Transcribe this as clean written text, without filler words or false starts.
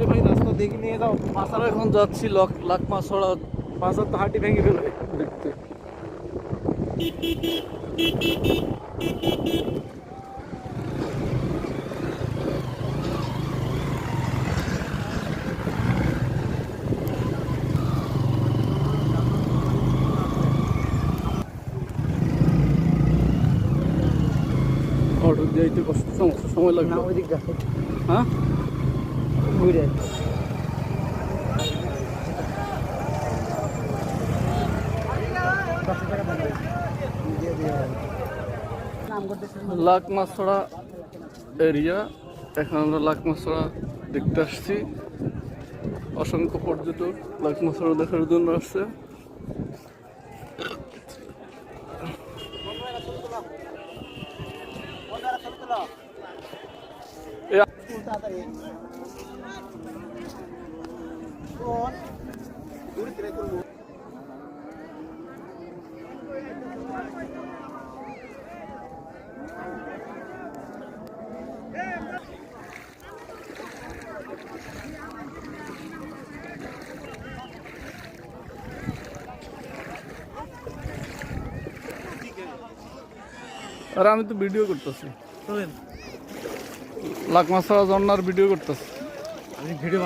ভাই রাস্তা দেখে নিয়ে যাও। মাছারা এখন যাচ্ছি লাকমাছড়া। বাজার তো হাঁটি ভেঙে ফেলবে দেখতে। অটো যাইতে কষ্ট সময় লাগবে না ওই দিক দেখো, হ্যাঁ ঘুরে লাকমাছড়া এরিয়া। এখন আমরা লাকমাছড়া দেখতে আসছি। অসংখ্য পর্যটক লাকমাছড়া দেখার জন্য আসছে। আর আমি তো ভিডিও করতেছি, লাকমাছড়া ঝর্ণার ভিডিও করতেছি। আমি ভিডিও